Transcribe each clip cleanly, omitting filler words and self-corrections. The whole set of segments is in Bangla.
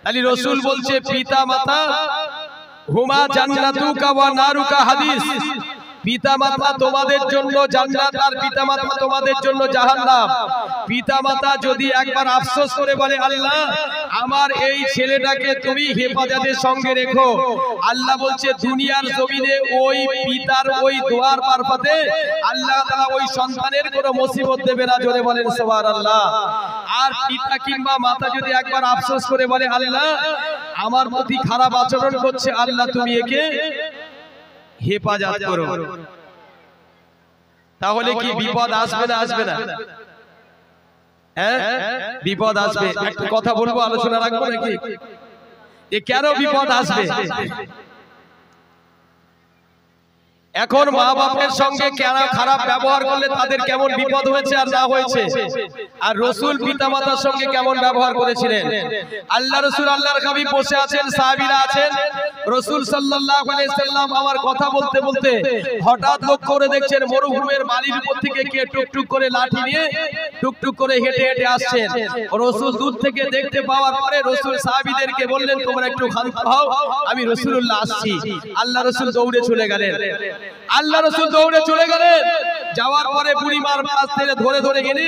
তাহলে রাসূল বলছে পিতা মাতা হুমা জান্নাতুকা ওয়া নারুকা হাদিস, পিতামাতা তোমাদের জন্য জান্নাত আর পিতামাতা তোমাদের জন্য জাহান্নাম। পিতামাতা যদি একবার আফসোস করে বলে আল্লাহ আমার এই ছেলেটাকে তুমি হেফাজতের সঙ্গে রেখো, আল্লাহ বলছে দুনিয়ার জমিনে ওই পিতার ওই দোয়ার মারফতে আল্লাহ তাআলা ওই সন্তানের কোনো মুসিবত দেবে না। জোরে বলেন সুবহানাল্লাহ। আর পিতা কিংবা মাতা যদি একবার আফসোস করে বলে আল্লাহ আমার প্রতি খারাপ আচরণ করছে, আল্লাহ তুমি একে হেফাজত করো, তাহলে কি বিপদ আসবে না আসবে না? হ্যাঁ বিপদ আসবে। একটা কথা বলবো, আলোচনা রাখবো নাকি? যে কেন বিপদ আসবে? এখন মা বাপের সঙ্গে কেন খারাপ ব্যবহার করলে তাদের কেমন বিপদ হয়েছে আর না হয়েছে, আর রাসূল পিতামাতার সঙ্গে কেমন ব্যবহার করেছিলেন। আল্লাহ রাসূল আল্লাহর হাবিব বসে আছেন, সাহাবীরা আছেন, রাসূল সাল্লাল্লাহু আলাইহি সাল্লাম আমার কথা বলতে বলতে হঠাৎ লক্ষ্য করে দেখছেন মরুভূমির বালির উপর থেকে কে টুকটুক করে লাঠি নিয়ে টুকটুক করে হেঁটে হেঁটে আসছেন। রাসূল দূর থেকে দেখতে পাওয়ার পরে রাসূল সাহাবীদেরকে বললেন তোমরা একটু শান্ত হও, আমি রাসূলুল্লাহ আসছি। আল্লাহ রাসূল দৌড়ে চলে গেলেন। আল্লাহ রাসূল দৌড়ে চলে গেলেন, যাওয়ার পরে বুড়িমার পাশ থেকে ধরে ধরে গেলে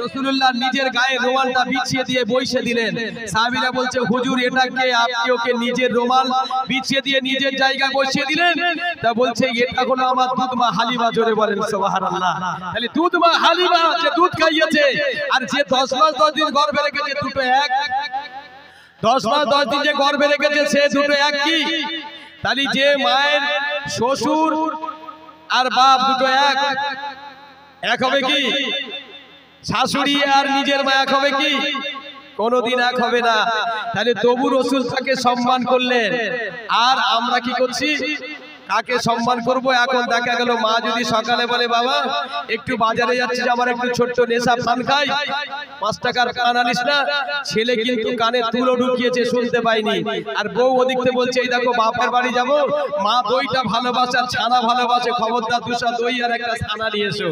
রাসূলুল্লাহ নিজের গায়ে রুমালটা বিছিয়ে দিয়ে বসে দিলেন। সাহাবীরা বলছে হুজুর এটা কে? আপনি ওকে নিজের রুমাল বিছিয়ে দিয়ে নিজের জায়গায় বসিয়ে দিলেন? তা বলছে এটা হলো আমার দুধমা হালিমা। জোরে বলেন সুবহানাল্লাহ। তাহলে দুধমা হালিমা যে দুধ খাইয়েছে, আর যে 10 মাস 10 দিন গর্ভে রেখেছে দুটো এক, 10 মাস 10 দিন যে গর্ভে রেখেছে সে দুটো এক কি? তাহলে যে মায়ের শ্বশুর আর বাপ দুটো এক হবে কি? শাশুড়ি আর নিজের মা এক হবে কি? কোনদিন এক হবে না। তাহলে তবু রাসূল তাকে সম্মান করলেন, আর আমরা কি করছি? কাকে সম্মান করব? এখন দেখা গেল মা যদি সকালে বলে বাবা একটু বাজারে যাচ্ছি, আমার একটু ছোট্ট নেশা পান খাই, 5 টাকার পান আনিস না, ছেলে কিন্তু কানে তুলো ঢুকিয়েছে শুনতে পাইনি, আর বউ ওদিকে বলছে এই দেখো বাপের বাড়ি যাব, মা দইটা ভালোবাসে, ছানা ভালোবাসে, খবরদার 2 দই আর একটা ছানা নিয়ে এসো।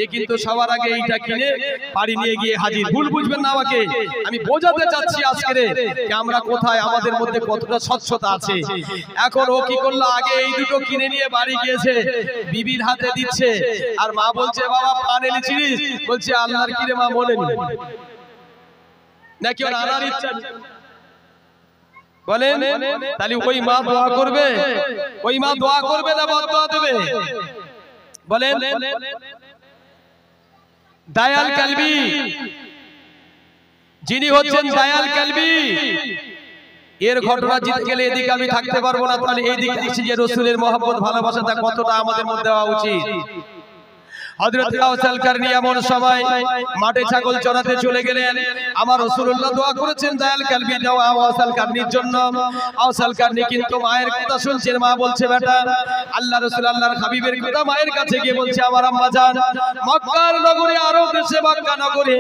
এ কিন্তু সবার আগে এইটা কিনে বাড়ি নিয়ে গিয়ে হাজির। ভুল বুঝবেন না আমাকে, আমি বোঝাতে চাচ্ছি আজকে যে আমরা কোথায়, আমাদের মধ্যে কতটা স্বচ্ছতা আছে। এখন ও কি করলো? আগে এই দুটো কিনে নিয়ে বাড়ি গিয়েছে, বিবির হাতে দিচ্ছে, আর মা বলছে বাবা পান এনেছিস? বলছে আল্লাহর কি রে মা মনে নেই নাকি ওর আনার ইচ্ছা বলেন? তাহলে ওই মা দোয়া করবে? ওই মা দোয়া করবে না বদদোয়া দেবে? বলেন। দায়াল কালবি যিনি হচ্ছেন দায়াল কালবি, এর ঘটনা জিতে গেলে এদিকে আমি থাকতে পারবো না। তাহলে এইদিকে দেখছি যে রাসূলের মহব্বত ভালোবাসাটা কতটা আমাদের মধ্যে হওয়া উচিত। হযরত আওসাল কারনী এমন সময় মাঠে ছাগল চরাতে চলে গেলেন, আমার রাসূলুল্লাহ দোয়া করেছেন দায়াল কালবি দাও আওসাল কারনীর জন্য। আওসাল কারনী কিন্তু মায়ের কথা শুনছেন, মা বলছে বেটা আল্লাহ রাসূল আল্লাহর হাবিবের কথা মায়ের কাছে গিয়ে বলছে আমার আম্মা জান মক্কার নগরে, আরব দেশে মক্কা নগরে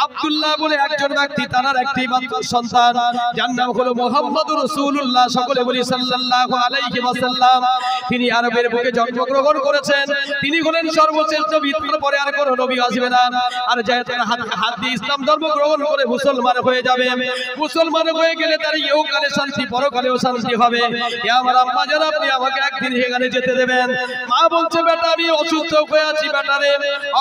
আব্দুল্লাহ বলে একজন ব্যক্তি, তার একটি মাত্র সন্তান, যার নাম হলো মুহাম্মদুর রাসূলুল্লাহ, সকলে বলি সাল্লাল্লাহু আলাইহি ওয়াসাল্লাম। তিনি আরবের বুকে জন্মগ্রহণ করেছেন, তিনি হলেন সর্বশ্রেষ্ঠ নবী, তারপরে আর কোনো নবী আসবে না। আর যারা তার হাত দিয়ে ইসলাম ধর্ম গ্রহণ করে মুসলমান হয়ে যাবে, মুসলমান হয়ে গেলে তার ইহকালে শান্তি পরকালেও শান্তি হবে। এ আমার আম্মা জান আপনি আমাকে একদিন সেখানে যেতে দেবেন? মা বলছে বেটা আমি অসুস্থ হয়ে আছি বেটারে,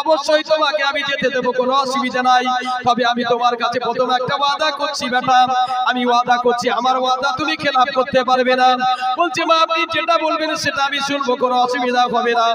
অবশ্যই তোমাকে আমি যেতে দেব, কোনো অসুবিধা নাই, তবে আমি তোমার কাছে প্রথম একটা ওয়াদা করছি বেটা, আমি ওয়াদা করছি আমার ওয়াদা তুমি খেলাফ করতে পারবে না। বলছে মা আপনি যেটা বলবেন সেটা আমি শুনবো, কোনো অসুবিধা হবে না।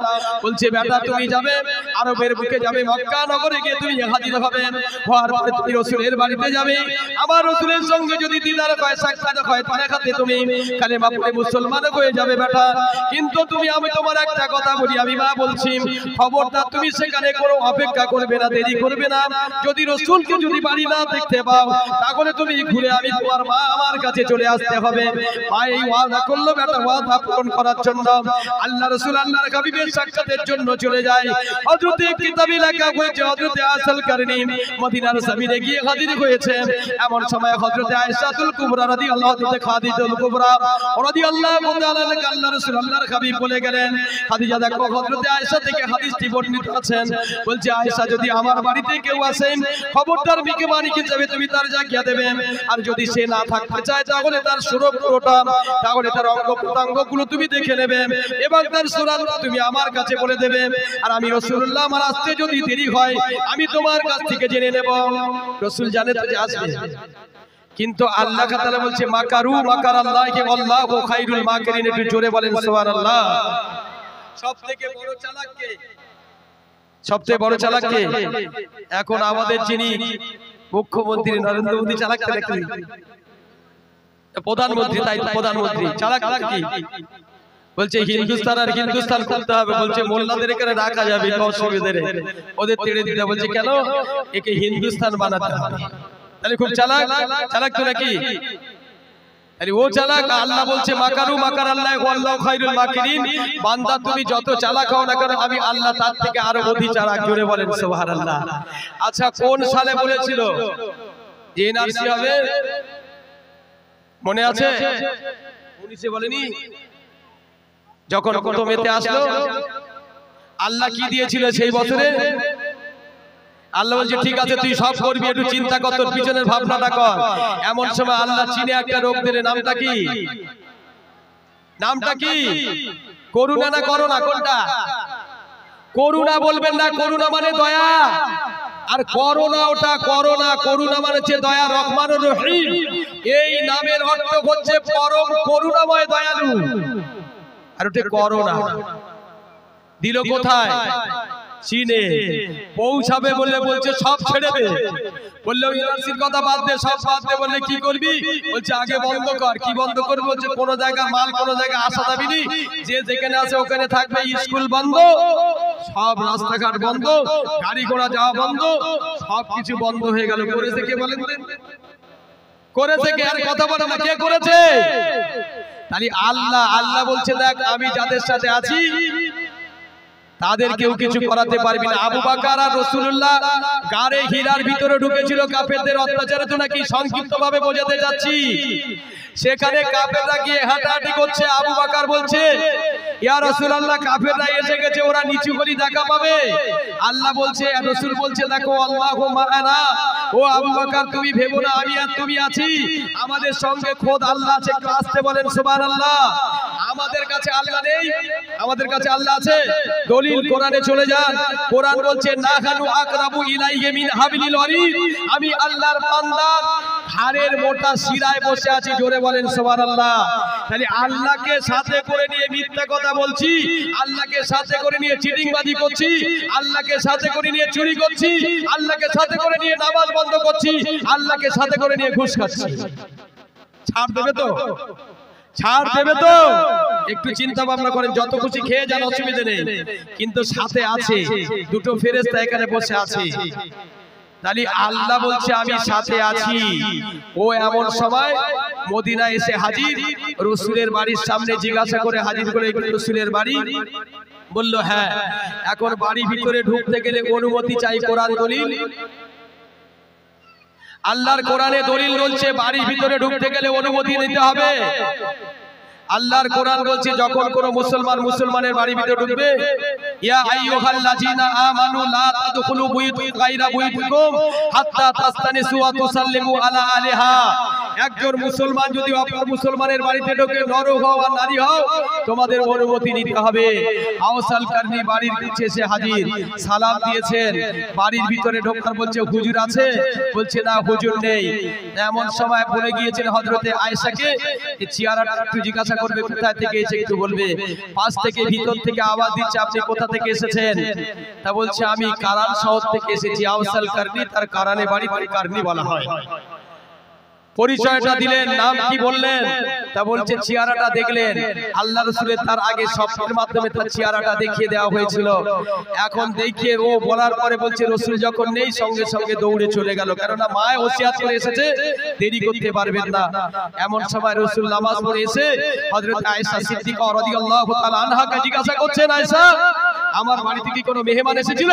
বলছে বেটা তুমি যাবে আরবের বুকে, যাবে মক্কা নগরে গিয়ে তুমি হাজির হবে, হওয়ার পরে তুমি রাসূলের বাড়িতে যাবে, আমার রাসূলের সঙ্গে যদি দিদার হয় সাক্ষাৎ হয় তার কাছে তুমি কালেমা পড়ে মুসলমান হয়ে যাবে বেটা। কিন্তু তুমি আমি তোমার একটা কথা বলি, আমি মা বলছি খবরদার তুমি সেখানে কোনো অপেক্ষা করবে না, দেরি করবে না, যদি রাসূলকে যদি বাড়ি না দেখতে পাও তাহলে তুমি ঘুরে আমি তোমার মা আমার কাছে চলে আসতে হবে। মা এই ওয়াদা করলো বেটা, ওয়াদা পূরণ করার জন্য আল্লাহ রাসূল আল্লাহর হাবিবের সাক্ষাতের জন্য চলে যায়। হযরতে কিতাবে লেখা হয়েছে হযরতে আয়েশাল কারণী মদিনার জমিনে গিয়ে হাজির হয়েছে। এমন সময় হযরতে আয়েশাতুল কুবরা রাদিয়াল্লাহু তাআলা খাদিজাতুল কুবরা রাদিয়াল্লাহু তাআলা আল্লাহর রাসূল আল্লাহর হাবিব বলে গেলেন, খাদিজা দেখো হযরতে আয়েশা থেকে হাদিসটি বর্ণিত আছেন, বলছে আয়েশা যদি আমার বাড়িতে কেউ আসেন খবরদার মেহমানিকে যাবে তুমি তার জায়গা দেবে, আর যদি সে না থাকতে চায় তাহলে তার সুরক্ষাটা, তাহলে তার অঙ্গ প্রত্যঙ্গগুলো তুমি দেখে নেবে এবং তার সুরাতটা তুমি আমার কাছে বলে দেবে, আর আমি রাসূলুল্লাহ আমার আসতে যদি দেরি হয় আমি তোমার কাছ থেকে জেনে নেব। রাসূল জানে তো যে আসবে, কিন্তু আল্লাহ তাআলা বলছে মাকারু মাকারাল্লাহি আল্লাহু খায়রুল মাকিরিন। একটু জোরে বলেন সুবহানাল্লাহ। সবথেকে বড় চালাক কে? সবচেয়ে বড় চালাক কে? এখন আমাদের যিনি মুখ্যমন্ত্রী নরেন্দ্র মোদী চালাক নাকি? প্রধানমন্ত্রী, তাই প্রধানমন্ত্রী চালাক নাকি? বলছে হিন্দুস্তান আর হিন্দুস্তান করতে হবে, বলছে মোল্লাদের এখানে রাখা যাবে না, অসুবিধা নেই, ওদের তেড়ে দিতে। বলছে কেন? একে হিন্দুস্তান বানাতে হবে। তাহলে খুব চালাক, চালাক তো নাকি? আরে ও চালাক। আল্লাহ বলছে মাকারু মাকারাল্লাহি ওয়াল্লাহু খায়রুল মাকিরিন। বান্দা তুমি যত চালাক হও না কেন আমি আল্লাহ তার থেকে আরো অধিক চালাক। জোরে বলেন সুবহানাল্লাহ। আচ্ছা কোন সালে বলেছিল যে এনআরসি হবে? মনে আছে? 19 বলেনি? যখন প্রথম এতে আসলো আল্লাহ কি দিয়েছিল সেই বছরে? আল্লাহ বলছে ঠিক আছে তুই সব করবি, একটু চিন্তা কর, তোর পিছনের ভাবনাটা কর। এমন সময় আল্লাহ চীনে একটা রোগ দিলে, নামটা কি? নামটা কি? করুণা না করোনা? কোনটা? করুণা বলবেন না, করুণা মানে দয়া, আর করোনা ওটা করোনা। করুণা মানে হচ্ছে দয়া, রহমানুর রহিম। এই নামের অর্থ হচ্ছে পরম করুণাময় দয়ালু। আর ওটা করোনা দিল কোথায়? চীনে। পৌঁছাবে বলে বলছে সব ছেড়ে দে, বললে ওই এনআরসির কথা বাদ দে, সব বাদ দে। বললে কি করবি? বলছে আগে বন্ধ কর। কি বন্ধ করবো? বলছে কোন জায়গায় মাল কোন জায়গায় আসা যাবে না, যে যেখানে আছে ওখানে থাকবে। স্কুল বন্ধ, সব রাস্তাঘাট বন্ধ, গাড়ি ঘোড়া যাওয়া বন্ধ, সবকিছু বন্ধ হয়ে গেল। করেছে কে বলেন? করেছে কে? আর কথা বলে না, কে করেছে? তাহলে আল্লাহ। আল্লাহ বলছে দেখ আমি যাদের সাথে আছি তাদের কেউ কিছু করাতে পারবি না। আবু বকর আর রাসূলুল্লাহ গারে হীরার ভিতরে ঢুকেছিল কাফেরদের অত্যাচারে, তো নাকি সংক্ষিপ্ত ভাবে বোঝাতে যাচ্ছি। সেখানে কাফেররা গিয়ে হাঁটাহাঁটি করছে। আবু বকর বলছে ইয়া রাসূলুল্লাহ কাফেররা এসে গেছে, ওরা নিচু করে দেখা পাবে। আল্লাহ বলছে, রাসূল বলছে দেখো আল্লাহু মা'ানা। ও আবু বকর তুমি ভেবো না আমি আর তুমি আছি, আমাদের সঙ্গে খোদ আল্লাহ আছে। একটু আসতে বলেন সুবহানাল্লাহ। আমাদের কাছে আল্লাহ নেই, আমাদের কাছে আল্লাহ আছে। দলিল কোরআনে চলে যান। কোরআন বলছে নাহানু আকরাবু ইলাইহি মিন হাবলিল ওয়ারিদ। আমি আল্লাহর বান্দা হাড়ের মোটা শিরায় বসে আছি। জোরে বলেন সুবহানাল্লাহ। তাহলে আল্লাহকে সাথে করে নিয়ে মিথ্যা কথা বলছি, আল্লাহকে সাথে করে নিয়ে চিটিংবাজি করছি, আল্লাহকে সাথে করে নিয়ে চুরি করছি, আল্লাহকে সাথে করে নিয়ে নামাজ বন্ধ করছি, আল্লাহকে সাথে করে নিয়ে ঘুষ খাচ্ছি। ছাড় দেবে তো? ছাড় দেবে তো? একটু চিন্তা ভাবনা করেন। যত খুশি খেয়ে যান, অসুবিধা নেই, কিন্তু সাথে আছে দুটো ফেরেশতা এখানে বসে আছে। তাহলে আল্লাহ বলছে আমি সাথে আছি। ও এমন সময় মদিনা এসে হাজির, রাসূলের বাড়ির সামনে জিজ্ঞাসা করে হাজির করে রাসূলের বাড়ি। বলল হ্যাঁ। এখন বাড়ির ভিতরে ঢুকতে গেলে অনুমতি চাই, কোরআন দলিল। আল্লাহর কোরআনে দলিল বলছে বাড়ির ভিতরে ঢুকতে গেলে অনুমতি নিতে হবে। আল্লাহর কোরআন বলছে যখন কোন মুসলমান মুসলমানের বাড়ির ভিতরে ঢুকবে, ইয়া আইয়ুহাল্লাযীনা আমানু লা তাদখুলু বুয়ুতান গায়রা বুয়ুতিকুম হাত্তা তাস্তানিসু ওয়া তুসাল্লিমু আলা আলিহা। একজন মুসলমান যদি অপর মুসলমানের বাড়িতে ঢোকে, নর হও আর নারী হও, তোমাদের অনুমতি নিতে হবে। আওসাল কারনি বাড়ির কাছে এসে হাজির, সালাম দিয়েছেন। বাড়ির ভিতরে ঢোকার বলছে হুজুর আছে? বলছে না হুজুর নেই। এমন সময় বলে গিয়েছেন হযরতে আয়েশাকে, এই চেহারাটা একটু জিজ্ঞাসা করবে কোথায় থেকে এসে, একটু বলবে। পাশ থেকে ভিতর থেকে আওয়াজ দিচ্ছে আপনি কোথা থেকে এসেছেন? তা বলছে আমি কারান শহর থেকে এসেছি। আওসাল কারনি, তার কারানে বাড়ি, তার কারনি বলা হয়। পরিচয়টা দিলেন, নাম কি বললেন? তা বলছে চেহারাটা দেখলেন। আল্লাহ রাসূলের তার আগে স্বপ্নের মাধ্যমে তার চেহারাটা দেখিয়ে দেওয়া হয়েছিল। এখন দেখিয়ে ও বলার পরে বলছে রাসূল যখন নেই সঙ্গে সঙ্গে দৌড়ে চলে গেল, কেননা মায় ওসিয়াত করে এসেছে দেরি করতে পারবেন না। এমন সময় রাসূল নামাজ পড়ে এসে হযরত আয়েশা সিদ্দিকা রাদিয়াল্লাহু তাআলা আনহাকে জিজ্ঞাসা করছেন, আয়েশা আমার বাড়িতে কি কোনো মেহমান এসেছিল?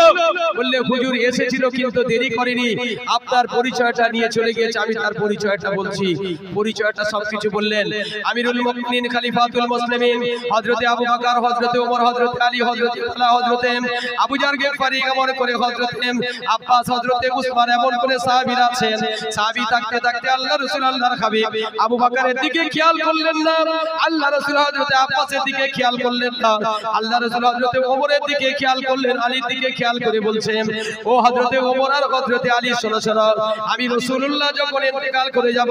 বললে হুজুর এসেছিল কিন্তু দেরি করেনি, আপনার পরিচয়টা নিয়ে চলে গিয়েছে। আমি তার পরিচয়টা বলছি, পরিচয়টা সবকিছু বললেন। আমিরুল মুমিনিন খলিফাতুল মুসলিমিন হযরতে আবু বকর, হযরতে ওমর, হযরতে আলী, হযরতে তালহা, হযরতে আবু জার গিফারি, এমন করে হযরতে আব্বাস, হযরতে উসমান, এমন করে সাহাবীরা আছেন। সাহাবী থাকতে থাকতে আল্লাহ রাসূল আল্লাহর হাবিব আবু বকরের দিকে খেয়াল করলেন না, আল্লাহ রাসূল হযরতে আব্বাসের দিকে খেয়াল করলেন না, আল্লাহ রাসূল হযরতে ওমরের দিকে খেয়াল করলেন, আলীর দিকে খেয়াল করে বলছেন, ও হযরতে ওমর আর হযরতে আলী, শোনো শোনো, আমি রাসূলুল্লাহ যখন ইন্তেকাল করে যাব,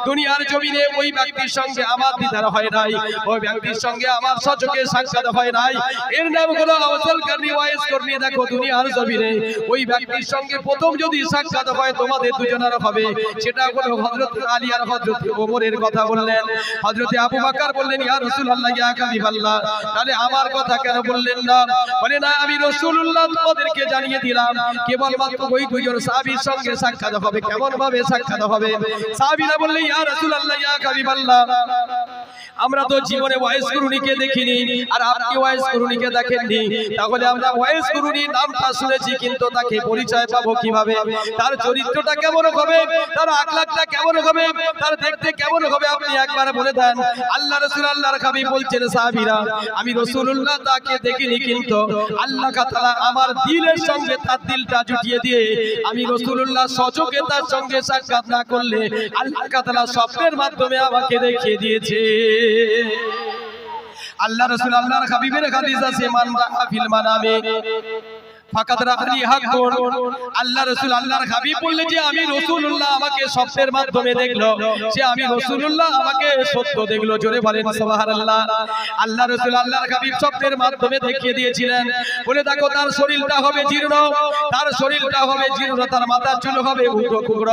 দুনিয়ার জমিনে ওই ব্যক্তির সঙ্গে আমার দিদার হয় নাই, ওই ব্যক্তির সঙ্গে আমার সচক্ষে সাক্ষাৎ হয় নাই, এর নাম হলো আওয়াল করনি ওয়াইস করনি। দেখো দুনিয়ার জমিনে ওই ব্যক্তির সঙ্গে প্রথম যদি সাক্ষাৎ হয় তোমাদের দুজনের হবে, সেটা হলো হযরত আলী আর হযরত ওমরের কথা বললেন। হযরত আবু বকর বললেন, ইয়া রাসূলুল্লাহ, ইয়া হাবিবাল্লাহ, তাহলে আমার কথা কেন বললেন না? বলে না, আমি রাসূলুল্লাহ তোমাদেরকে জানিয়ে দিলাম কেবলমাত্র ওই দুজন সাহাবীর সঙ্গে সাক্ষাৎ হবে। কেমন ভাবে সাক্ষাৎ হবে? সাহাবীরা বললেন, ইয়া রাসূলুল্লাহ, ইয়া হাবিবাল্লাহ, আমরা তো জীবনে ওয়াইস কুরুনিকে দেখিনি আর আপনি ওয়াইস কুরুনিকে দেখেননি, তাহলে আমরা ওয়াইস কুরুনি নামটা শুনেছি কিন্তু তাকে পরিচয় পাবো কিভাবে? তার চরিত্রটা কেমন হবে, তার আখলাকটা কেমন হবে, তার দেখতে কেমন হবে, আপনি একবার বলে দেন। আল্লাহ রাসূল আল্লাহর হাবিব বলছেন, সাহাবীরা, আমি রাসূলুল্লাহ তাকে দেখিনি কিন্তু আল্লাহ তাআলা আমার দিলের সঙ্গে তার দিলটা জুটিয়ে দিয়ে আমি রাসূলুল্লাহ সচক্ষে তার সঙ্গে সাক্ষাৎ না করলে আল্লাহ তাআলা স্বপ্নের মাধ্যমে আমাকে দেখিয়ে দিয়েছে। আল্লাহ রাসূল আল্লাহর হাবিবের হাদিস আছে, মান রাআ ফিল মানামে ফাকাদ রাআনি হাক্কুন। আল্লাহ রাসূল আল্লাহর হাবিব বললেন যে আমি রাসূলুল্লাহ আমাকে স্বপ্নের মাধ্যমে দেখলো, সে আমি রাসূলুল্লাহ আমাকে সত্য দেখলো। জোরে বলেন সুবহানাল্লাহ। আল্লাহ রাসূল আল্লাহর হাবিব স্বপ্নের মাধ্যমে দেখিয়ে দিয়েছিলেন। বলে দেখো তার শরীরটা হবে জীর্ণ, তার শরীরটা হবে জীর্ণ, তার মাথার চুল হবে উগ্র কুগ্র,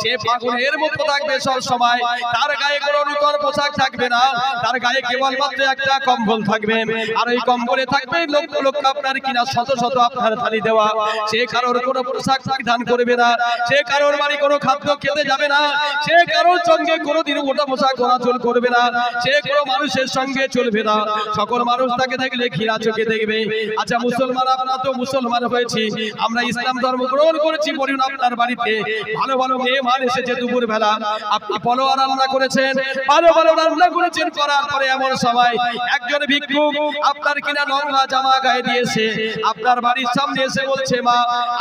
সে পাগলের মতো থাকবে সব সময়, তার গায়ে কোনো নূতন পোশাক থাকবে না, তার গায়ে কেবলমাত্র একটা কম্বল থাকবে, আর ওই কম্বলে থাকবে লক্ষ লক্ষ আপনার কিনা শত শত আপনার থালি দেওয়া। সে কারোর কোনো পোশাক পরিধান করবে না, সে কারোর বাড়ি কোনো খাদ্য খেতে যাবে না, সে কারোর সঙ্গে কোনোদিন ওটা পোশাক চলাচল করবে না, সে কোনো মানুষের সঙ্গে চলবে না, সকল মানুষ তাকে দেখলে ঘৃণা চোখে দেখবে। আচ্ছা মুসলমান, আমরা তো মুসলমান হয়েছি, আমরা ইসলাম ধর্ম গ্রহণ করেছি, বলুন আপনার বাড়িতে ভালো ভালো মেহমান এসেছে দুপুর বেলা, আপনি পলোয়া রান্না করেছেন, ভালো ভালো রান্না করেছেন, করার পরে এমন সময় একজন ভিক্ষুক আপনার কিনা নোংরা জামা গায়ে দিয়েছে, আপনার বাড়ির সামনে এসে বলছে, মা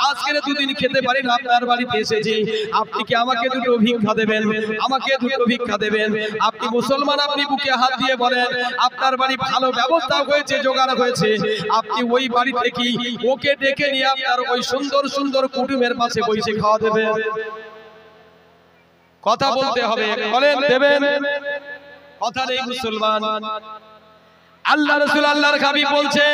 আজকে দুদিন খেতে পারি না, আপনার বাড়িতে এসেছি, আপনি কি আমাকে দুটো ভিক্ষা দেবেন, আমাকে দুটো ভিক্ষা দেবেন? আপনি মুসলমান, আপনি বুকে হাত দিয়ে বলেন আপনার বাড়ি ভালো ব্যবস্থা হয়েছে, জোগাড় হয়েছে, আপনি ওই বাড়িতে কি ওকে ডেকে নিয়ে আপনার ওই সুন্দর সুন্দর কুটুমের পাশে বসে খাওয়া দেবেন? কথা বলতে হবে, বলেন দেবেন? কথা নেই মুসলমান। আল্লাহ রাসূল আল্লাহর হাবিব বলছে,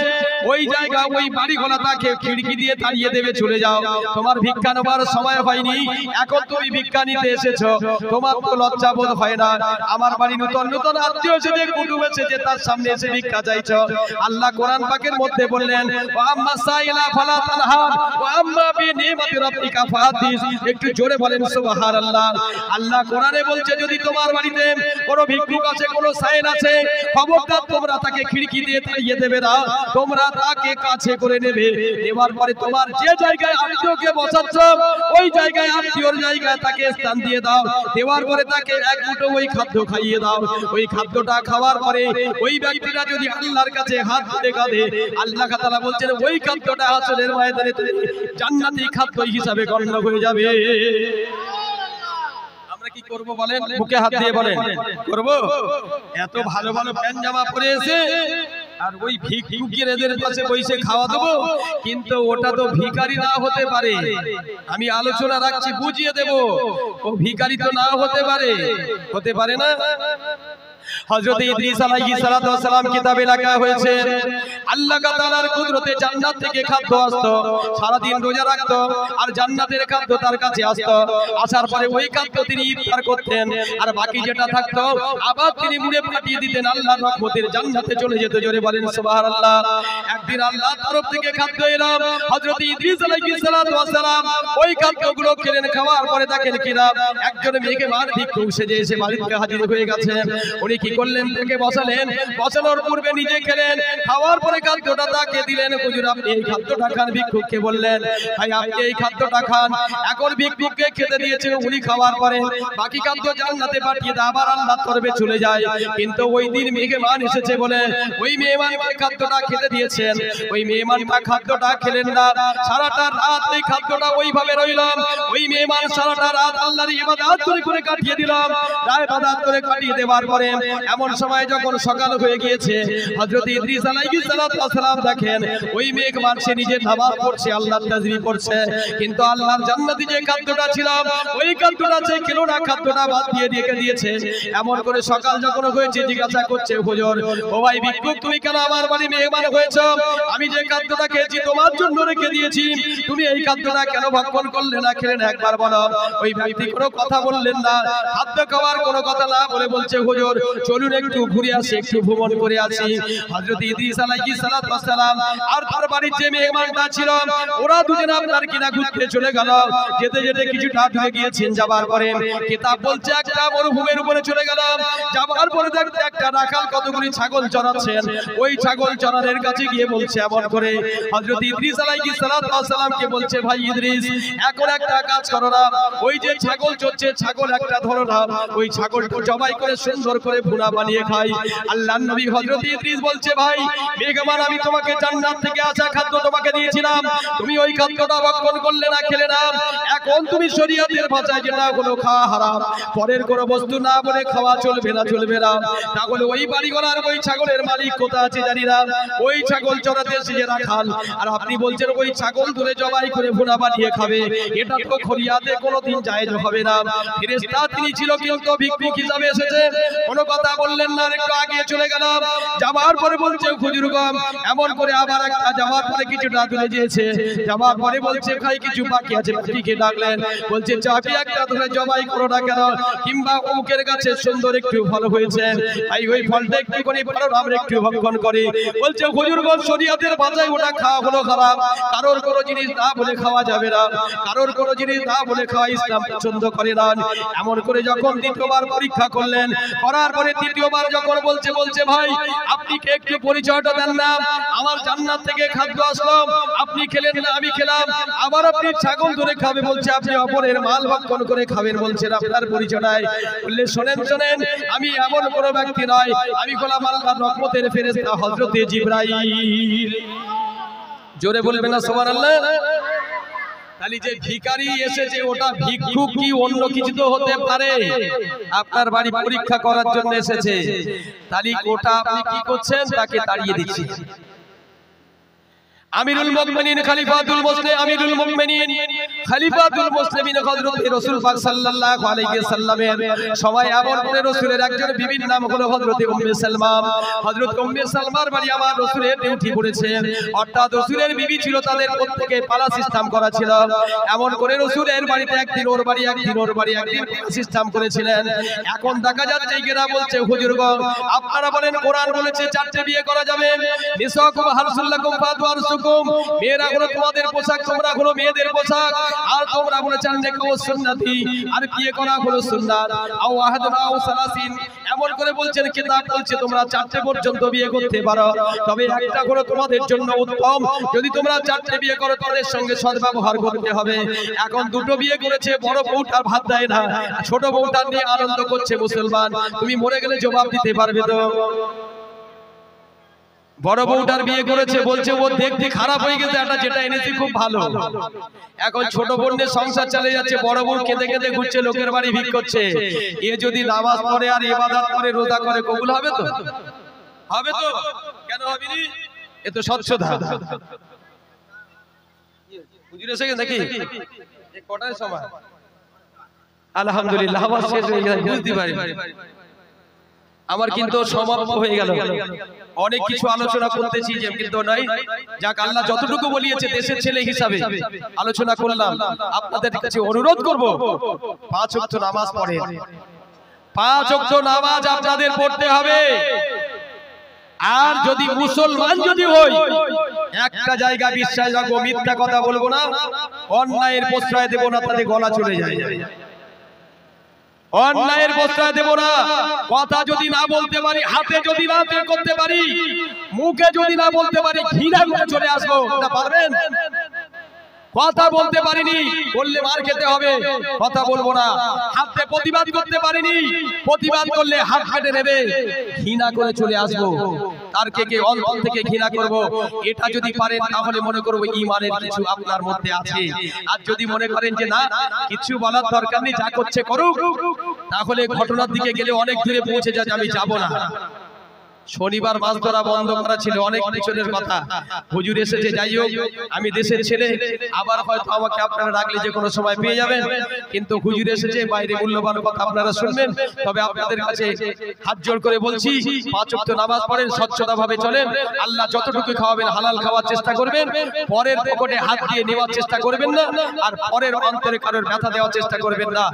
ওই জায়গা ওই বাড়ি ঘোড়া তাকে খিড়কি দিয়ে তাড়িয়ে দেবে, চলে যাও, তোমার ভিক্ষা নেবার সময় হয়নি, এখন তুমি ভিক্ষা নিতে এসেছো, তোমার তো লজ্জা বোধ হয় না? আমার বাড়ি নতুন নতুন আত্মীয় এসেছে, কুটুম এসেছে, তার সামনে এসে ভিক্ষা চাইছো। আল্লাহ কোরআন পাকের মধ্যে বললেন, ওয়া আম্মা সাইলা ফালা তানহা ওয়া আম্মা বিনিমাতি রাব্বিকা ফাহাদিস। একটু জোরে বলেন সুবহানাল্লাহ। আল্লাহ কোরআনে বলছে, যদি তোমার বাড়িতে কোনো ভিক্ষুক আছে, কোনো সাইল আছে, খবরদার তোমরা তাকে খিড়কি দিয়ে তাড়িয়ে দেবে না, তোমরা তাকে কাছে করে নেবে, নেবার পরে তোমার যে জায়গায় আত্মীয়কে বসাচ্ছ ওই জায়গায় আত্মীয়র জায়গায় তাকে স্থান দিয়ে দাও, দেওয়ার পরে তাকে এক মুঠো ওই খাদ্য খাইয়ে দাও। ওই খাদ্যটা খাওয়ার পরে ওই ব্যক্তিটা যদি আল্লাহর কাছে হাত তুলে কাঁদে, আল্লাহ তাআলা বলছেন ওই খাদ্যটা হাসরের ময়দানে জান্নাতি খাদ্য হিসাবে গণ্য হয়ে যাবে। কি করব বলেন? বুকে হাত দিয়ে বলেন, করব? এত ভালো ভালো প্যান্ট জামা পরে এসে আর ওই ভিক্ষুকের এদের কাছে বসে খাওয়া দেবো? কিন্তু ওটা তো ভিখারি না হতে পারে, আমি আলোচনা রাখছি, বুঝিয়ে দেব, ও ভিখারি তো না হতে পারে, হতে পারে না। হযরত ইদ্রিস আলাইহিস সালাতু ওয়াস সালাম কিতাবে লেখা হয়েছে, আল্লাহ তাআলার কুদরতে জান্নাত থেকে খাদ্য আসতো, সারা দিন রোজা রাখতো আর জান্নাতের খাদ্য তার কাছে আসতো, আসার পরে ওই খাদ্য তিনি ইফতার করতেন, আর বাকি যেটা থাকতো আবার তিনি মুড়ে পাঠিয়ে দিতেন, আল্লাহর রহমতের জান্নাতে চলে যেত। জোরে বলেন সুবহানাল্লাহ। একদিন আল্লাহর তরফ থেকে খাদ্য এলো, হযরত ইদ্রিস আলাইহিস সালাতু ওয়াস সালাম ওই খাদ্যগুলো খেলেন, খাওয়ার পরে দেখেন কিনা একজন মেঘে মার ভিক্ষুক সেজে এসে বাড়িতে হাজির হয়ে গেছে। উনি কি করলেন, তাকে বসালেন, বসানোর পূর্বে নিজে খেলেন, খাওয়ার পরে খাদ্যটা তাকে দিলেন। হুজুর আপনি এই খাদ্যটা খান। ভিক্ষুককে বললেন ভাই আপনি এই খাদ্যটা খান। এখন ভিক্ষুককে খেতে দিয়েছেন, উনি খাওয়ার পরে বাকি খাদ্য জান্নাতে পাঠিয়ে দেয়, আবার আল্লাহর তরফে চলে যায়। কিন্তু ওই দিন মেহমান এসেছে বলে ওই মেহমানকে খাদ্যটা খেতে দিয়েছেন, ওই মেহমানটা খাদ্যটা খেলেন না। সারাটা রাত এই খাদ্যটা ওইভাবে রইলাম। ওই মেহমান সারাটা রাত আল্লাহর ইবাদত করে কাটিয়ে দিলাম। ইবাদত করে কাটিয়ে দেওয়ার পরে এমন সময় যখন সকাল হয়ে গিয়েছে, হযরত ইদ্রিস আলাইহিস সালাম দেখেন ওই মেহমান সে নিজে নামাজ পড়ছে, আল্লাহর তাসবিহ পড়ছে, কিন্তু আল্লাহর জান্নাতি যে খাদ্যটা ছিল ওই খাদ্যটা সে খেলো না, খাদ্যটা বাদ দিয়ে রেখে দিয়েছে। এমন করে সকাল যখন হয়েছে জিজ্ঞাসা করছে হুজুর ও ভাই ভিক্ষুক তুমি কেন আমার বাড়ি মেহমান হয়েছো? আমি যে খাদ্যটা খেয়েছি তোমার জন্য রেখে দিয়েছি, তুমি এই খাদ্যটা কেন ভক্ষণ করলে না, খেলে না একবার বলো। ওই ব্যক্তি কোনো কথা বললেন না, খাদ্য খাওয়ার কোনো কথা না বলে বলছে হুজুর চলুন একটু ঘুরে আসি, একটু ভ্রমণ করে আসি। হযরত ইদ্রিস আলাইহিস সালাম আর তার বাড়ির যে মেহমানটা ছিল ওরা দুজনে আপনার কিনা ঘুরতে চলে গেল। যেতে যেতে কিছুটা দূরে গিয়েছেন, যাবার পরে কিতাব বলছে একটা মরুভূমির উপরে চলে গেল। যাবার পরে দেখতে একটা রাখাল কতগুলি ছাগল চড়াচ্ছেন। ওই ছাগল চড়ানোর কাছে গিয়ে বলছে এমন করে হযরত ইদ্রিস আলাইহিস সালামকে বলছে ভাই ইদ্রিস এখন একটা কাজ করো না, ওই যে ছাগল চড়ছে ছাগল একটা ধরো না, ওই ছাগলটা জবাই করে সুন্দর করে ভুনা বানিয়ে খাই। আল্লাহর নবী হযরত ইদ্রিস বলছে ভাই মেহমান আমি তোমাকে জান্নাত থেকে আসা খাদ্য তোমাকে দিয়েছিলাম, তুমি ওই খাদ্যটা ভক্ষণ করলে না, খেলে না। এখন তুমি শরীয়তের ভাষায় যেটা হলো খাওয়া হারাম, পরের কোনো বস্তু না বলে খাওয়া চলবে না, চলবে না। তাহলে ওই বাড়িওয়ালার ওই ছাগলের মালিক কোথায় আছে জানি না, ওই ছাগল চড়াতে এসে রাখাল, আর আপনি বলছেন ওই ছাগল ধরে জবাই করে ভুনা বানিয়ে খাবে, এটা তো শরীয়তে কোনোদিন জায়েজ হবে না। ফেরেশতা তিনি ছিল কিন্তু ভিক্ষুক হিসাবে এসেছে, কোনো কথা বললেন না, একটু আগে চলে গেল। যাবার পরে বলছে হুজুরগণ এমন করে আবার একটা যাওয়ার পরে কিছুটা দূরে গিয়েছে, যাওয়ার পরে বলছে ভাই কিছু বাকি আছে, বাকিকে ডাকলেন, বলছে চাবি একটা ধরে জবাই করো না কেন, কিংবা অমুকের কাছে সুন্দর একটু ফল হয়েছে ভাই ওই ফলটা একটু করে পারো আমরা একটু ভক্ষণ করি। বলছে হুজুরগণ শরীয়তের ভাষায় ওটা খাওয়া হলো হারাম, কারোর কোনো জিনিস না বলে খাওয়া যাবে না, কারোর কোনো জিনিস না বলে খাওয়া ইসলাম পছন্দ করে না। এমন করে যখন দ্বিতীয়বার পরীক্ষা করলেন, করার পরে তৃতীয়বার যখন বলছে ভাই আপনি কে একটু পরিচয়টা দেন না, আমার জান্নাত থেকে খাদ্য আসলো আপনি খেলেন না আমি খেলাম, আবার আপনি ছাগল ধরে খাবে, বলছে আপনি অপরের মাল ভক্ষণ করে খাবেন, বলছেন আপনার পরিচয় নাই। বললে শোনেন আমি এমন কোনো ব্যক্তি নয়, আমি গোলাম আল্লাহর রহমতের ফেরেশতা হযরত জিবরাইল। জোরে বলবেন না সুবহানাল্লাহ। তাহলে যে ভিখারি এসেছে ওটা ভিক্ষুক কি অন্য কিছু তো হতে পারে, আপনার বাড়ি পরীক্ষা করার জন্য এসেছে, তাহলে ওটা আপনি কি করছেন, তাকে তাড়িয়ে দিচ্ছেন। আমিরুল মুমিনিন খলিফাতুল মুসলিমিন আমিরুল মুমিনিন খলিফাতুল মুসলিমিন হযরত রাসূল পাক সাল্লাল্লাহু আলাইহি সাল্লামের সবাই এমন করে রাসূলের একজন বিবির নাম হলো হযরত উম্মে সালমা। হযরত উম্মে সালমার বাড়ি আমার রাসূলের ডিউটি পড়েছে, অর্থাৎ রাসূলের বিবি ছিল, তাদের প্রত্যেককে পালা সিস্টেম করা ছিল। এমন করে রাসূলের বাড়িতে একদিন ওর বাড়ি একদিন ওর বাড়ি একদিন সিস্টেম করেছিলেন। এখন দেখা যাচ্ছে এরা বলছে হুজুরগণ আপনারা বলেন কোরআন বলেছে চারটে বিয়ে করা যাবে, নিসাকুম হারসুল্লাকুম ফাতওয়ারসু মেয়েরা হলো তোমাদের পোশাক, তোমরা হলো মেয়েদের পোশাক, আর তোমরা বলেছেন দেখো সুন্নতি, আর বিয়ে করা হলো সুন্নাত। আও আহাদুন আও সালাসিন, এমন করে বলছেন কিতাব বলছে তোমরা চারটে পর্যন্ত বিয়ে করতে পারো, তবে একটা হলো তোমাদের জন্য উত্তম, যদি তোমরা চারটে বিয়ে করো তাদের সঙ্গে সদ্ব্যবহার করতে হবে। এখন দুটো বিয়ে করেছে, বড় বউটা ভাত দেয় না, ছোট বউটা নিয়ে আনন্দ করছে মুসলমান, তুমি মরে গেলে জবাব দিতে পারবে তো? বড় বউটার বিয়ে করেছে, বলছে ও দেখতে খারাপ হয়ে গেছে, এটা যেটা এনেছি খুব ভালো। এখন ছোট বোনের সংসার চলে যাচ্ছে, বড় বউ কেঁদে কেঁদে ঘুরছে, লোকের বাড়ি ভিক করছে। এ যদি নামাজ পড়ে আর ইবাদত করে রোজা করে কবুল হবে তো? হবে তো? কেন হবে না? এ তো স্বচ্ছতা। হুজুর এসে গেছে নাকি? এই কটার সময়? আলহামদুলিল্লাহ আবার শেষ হয়ে গেছে, বুঝতে পারি। আমার কিন্তু সমাপ্ত হয়ে গেল, অনেক কিছু আলোচনা করতেছি যে কিন্তু নাই, যাক আল্লাহ যতটুকু বলিয়েছে দেশের ছেলে হিসাবে আলোচনা করলাম। আপনাদের কাছে অনুরোধ করব 5 ওয়াক্ত নামাজ পড়েন, 5 ওয়াক্ত নামাজ আপনাদের পড়তে হবে। আর যদি মুসলমান যদি হই, একটা জায়গা বিশ্বাস রাখবো, মিথ্যা কথা বলবো না, অন্যায়ের প্রশ্রয় দেব না, তাদের গলা চলে যায়। অন্যায়ের প্রশ্রয় দেব না। কথা যদি না বলতে পারি, হাতে যদি না বের করতে পারি, মুখে যদি না বলতে পারি, ঘৃণা করে চলে আসবো। এটা পারবেন? কথা বলতে পারিনি, বললে মার খেতে হবে, কথা বলবো না। হাতে প্রতিবাদ করতে পারিনি, প্রতিবাদ করলে হাত কেটে নেবে, ঘৃণা করে চলে আসবো। তার কে অন্তর থেকে ঘৃণা করব। এটা যদি পারেন তাহলে মনে করব ঈমানের কিছু আপনার মধ্যে আছে। আর যদি মনে করেন যে না, কিছু বলার দরকার নেই, যা করছে করুক, তাহলে ঘটনার দিকে গেলে অনেক দূরে পৌঁছে যায়, আমি যাব না। শনিবার মাছ ধরা বন্ধ করা ছিল, অনেক পিছনের কথা। হুজুর এসেছে, যাই হোক, আমি দেশের ছেলে, আবার হয়তো আমাকে আপনারা রাখলে যে কোনো সময় পেয়ে যাবেন, কিন্তু হুজুর এসেছে, বাইরে মূল্যবান কথা আপনারা শুনবেন। তবে আপনাদের কাছে হাত জোড় করে বলছি, 5 ওয়াক্ত নামাজ পড়েন, স্বচ্ছতা ভাবে চলেন। আল্লাহ যতটুকু খাওয়াবেন হালাল খাওয়ার চেষ্টা করবেন, পরের পকেটে হাত দিয়ে নেওয়ার চেষ্টা করবেন না, আর পরের অন্তরে কারোর ব্যথা দেওয়ার চেষ্টা করবেন না।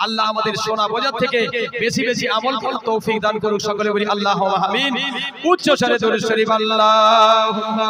আল্লাহ আমাদের শোনা বোঝার থেকে বেশি বেশি আমল করার তৌফিক দান করুক। সকলে বলি আল্লাহুম্মা আমিন। উচ্চ স্বরে দরুদ শরীফ আল্লাহুম্মা